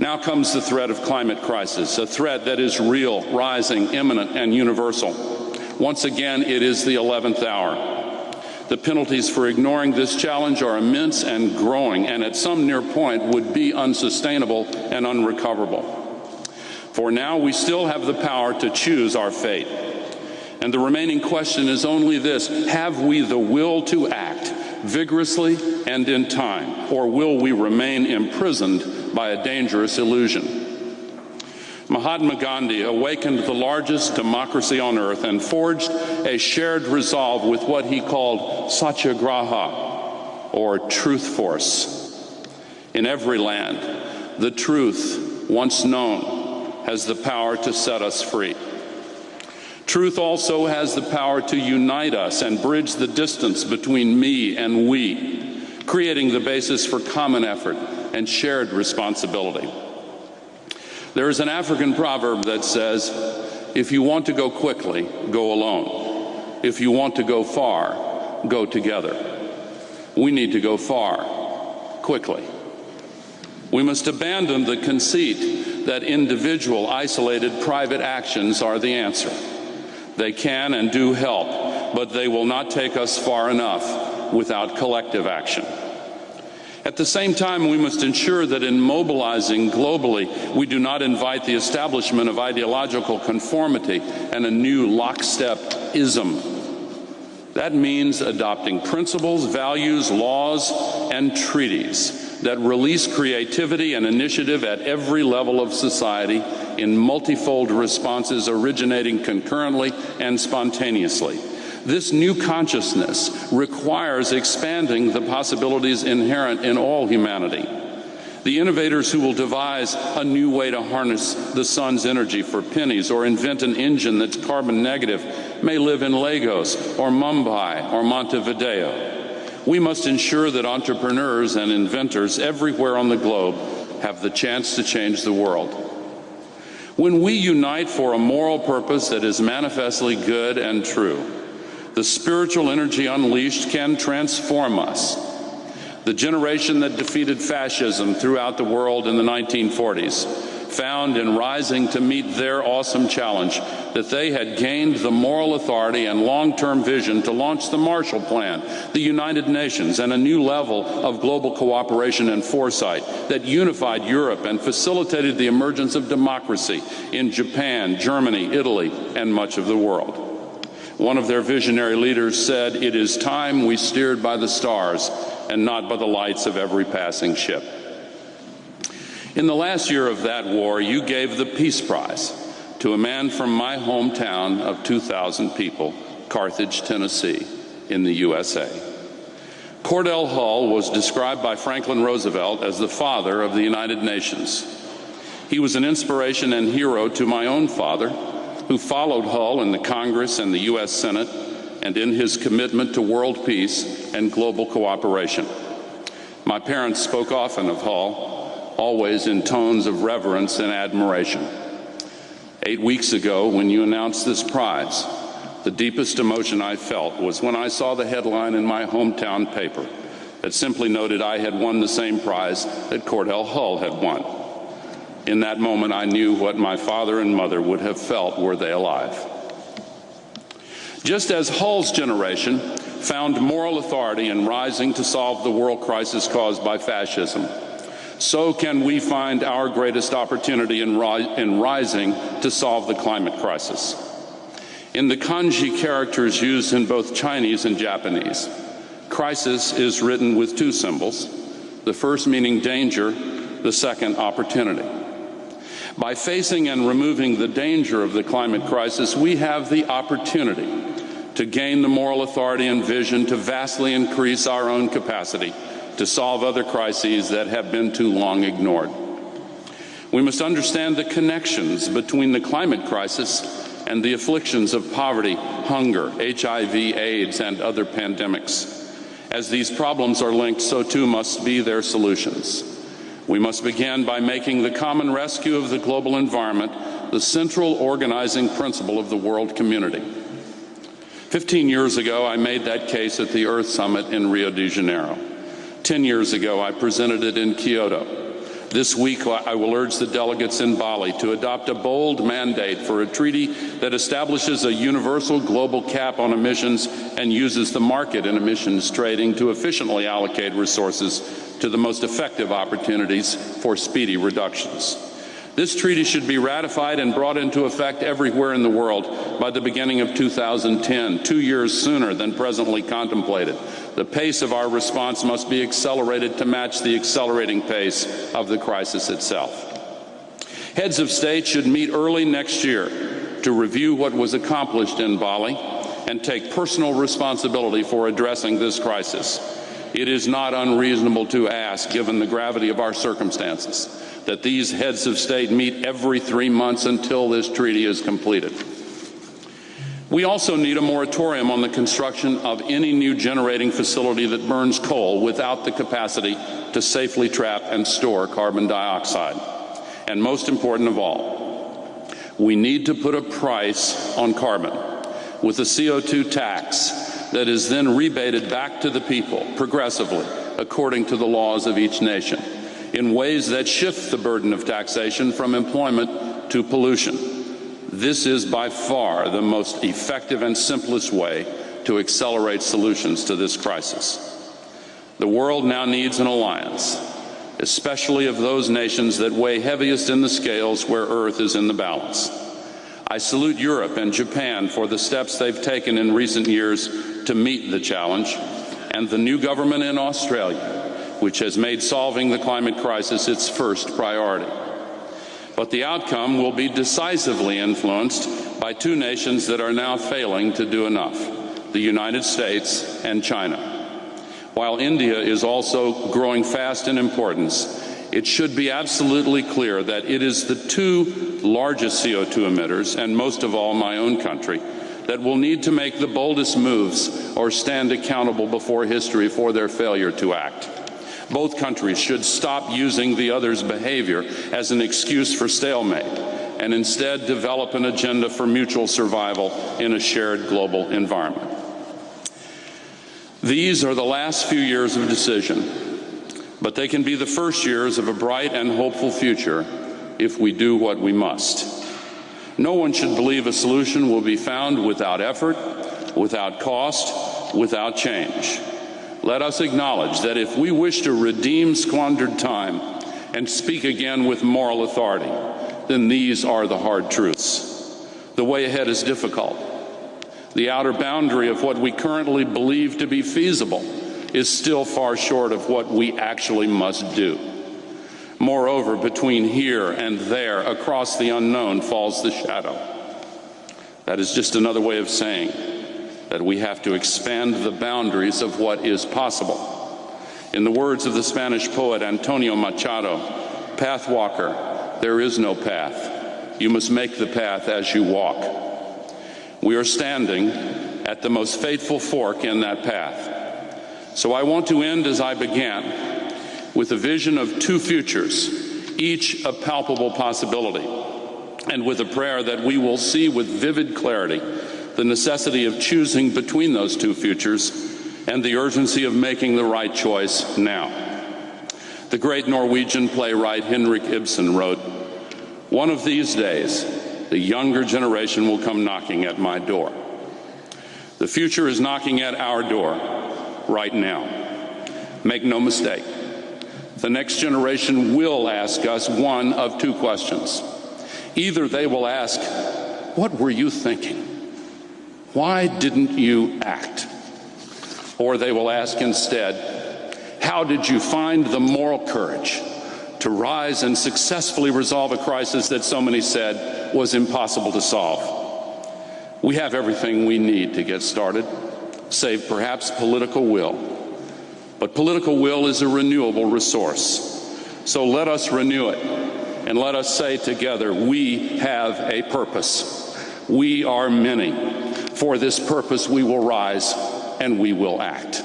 Now comes the threat of climate crisis, a threat that is real, rising, imminent, and universal. Once again, it is the 11th hour. The penalties for ignoring this challenge are immense and growing, and at some near point would be unsustainable and unrecoverable. For now, we still have the power to choose our fate. And the remaining question is only this: have we the will to act vigorously and in time, or will we remain imprisoned by a dangerous illusion? Mahatma Gandhi awakened the largest democracy on earth and forged a shared resolve with what he called satyagraha, or truth force. In every land, the truth, once known, has the power to set us free. Truth also has the power to unite us and bridge the distance between me and we, creating the basis for common effort and shared responsibility. There is an African proverb that says, if you want to go quickly, go alone. If you want to go far, go together. We need to go far, quickly. We must abandon the conceit that individual, isolated, private actions are the answer. They can and do help, but they will not take us far enough without collective action. At the same time, we must ensure that in mobilizing globally, we do not invite the establishment of ideological conformity and a new lockstep-ism. That means adopting principles, values, laws, and treaties that release creativity and initiative at every level of society in multifold responses originating concurrently and spontaneously. This new consciousness requires expanding the possibilities inherent in all humanity. The innovators who will devise a new way to harness the sun's energy for pennies or invent an engine that's carbon negative may live in Lagos or Mumbai or Montevideo. We must ensure that entrepreneurs and inventors everywhere on the globe have the chance to change the world. When we unite for a moral purpose that is manifestly good and true, the spiritual energy unleashed can transform us. The generation that defeated fascism throughout the world in the 1940s found in rising to meet their awesome challenge that they had gained the moral authority and long-term vision to launch the Marshall Plan, the United Nations, and a new level of global cooperation and foresight that unified Europe and facilitated the emergence of democracy in Japan, Germany, Italy, and much of the world. One of their visionary leaders said, "It is time we steered by the stars and not by the lights of every passing ship." In the last year of that war, you gave the Peace Prize to a man from my hometown of 2,000 people, Carthage, Tennessee, in the USA. Cordell Hull was described by Franklin Roosevelt as the father of the United Nations. He was an inspiration and hero to my own father, who followed Hull in the Congress and the U.S. Senate and in his commitment to world peace and global cooperation. My parents spoke often of Hull, always in tones of reverence and admiration. 8 weeks ago, when you announced this prize, the deepest emotion I felt was when I saw the headline in my hometown paper that simply noted I had won the same prize that Cordell Hull had won. In that moment, I knew what my father and mother would have felt were they alive. Just as Hull's generation found moral authority in rising to solve the world crisis caused by fascism, so can we find our greatest opportunity in rising to solve the climate crisis. In the kanji characters used in both Chinese and Japanese, crisis is written with two symbols, the first meaning danger, the second opportunity. By facing and removing the danger of the climate crisis, we have the opportunity to gain the moral authority and vision to vastly increase our own capacity to solve other crises that have been too long ignored. We must understand the connections between the climate crisis and the afflictions of poverty, hunger, HIV, AIDS, and other pandemics. As these problems are linked, so too must be their solutions. We must begin by making the common rescue of the global environment the central organizing principle of the world community. 15 years ago, I made that case at the Earth Summit in Rio de Janeiro. 10 years ago, I presented it in Kyoto. This week, I will urge the delegates in Bali to adopt a bold mandate for a treaty that establishes a universal global cap on emissions and uses the market in emissions trading to efficiently allocate resources to the most effective opportunities for speedy reductions. This treaty should be ratified and brought into effect everywhere in the world by the beginning of 2010, 2 years sooner than presently contemplated. The pace of our response must be accelerated to match the accelerating pace of the crisis itself. Heads of state should meet early next year to review what was accomplished in Bali and take personal responsibility for addressing this crisis. It is not unreasonable to ask, given the gravity of our circumstances, that these heads of state meet every 3 months until this treaty is completed. We also need a moratorium on the construction of any new generating facility that burns coal without the capacity to safely trap and store carbon dioxide. And most important of all, we need to put a price on carbon with a CO2 tax that is then rebated back to the people progressively according to the laws of each nation in ways that shift the burden of taxation from employment to pollution. This is by far the most effective and simplest way to accelerate solutions to this crisis. The world now needs an alliance, especially of those nations that weigh heaviest in the scales where Earth is in the balance. I salute Europe and Japan for the steps they've taken in recent years to meet the challenge, and the new government in Australia, which has made solving the climate crisis its first priority. But the outcome will be decisively influenced by two nations that are now failing to do enough, the United States and China. While India is also growing fast in importance, it should be absolutely clear that it is the two largest CO2 emitters, and most of all my own country, that will need to make the boldest moves or stand accountable before history for their failure to act. Both countries should stop using the other's behavior as an excuse for stalemate and instead develop an agenda for mutual survival in a shared global environment. These are the last few years of decision, but they can be the first years of a bright and hopeful future if we do what we must. No one should believe a solution will be found without effort, without cost, without change. Let us acknowledge that if we wish to redeem squandered time and speak again with moral authority, then these are the hard truths. The way ahead is difficult. The outer boundary of what we currently believe to be feasible is still far short of what we actually must do. Moreover, between here and there, across the unknown, falls the shadow. That is just another way of saying that we have to expand the boundaries of what is possible. In the words of the Spanish poet Antonio Machado, "Pathwalker, there is no path. You must make the path as you walk." We are standing at the most fateful fork in that path. So I want to end as I began, with a vision of two futures, each a palpable possibility, and with a prayer that we will see with vivid clarity the necessity of choosing between those two futures and the urgency of making the right choice now. The great Norwegian playwright Henrik Ibsen wrote, "One of these days, the younger generation will come knocking at my door." The future is knocking at our door right now. Make no mistake, the next generation will ask us one of two questions. Either they will ask, "What were you thinking? Why didn't you act?" Or they will ask instead, "How did you find the moral courage to rise and successfully resolve a crisis that so many said was impossible to solve?" We have everything we need to get started, save perhaps political will. But political will is a renewable resource. So let us renew it, and let us say together, we have a purpose. We are many. For this purpose we will rise and we will act.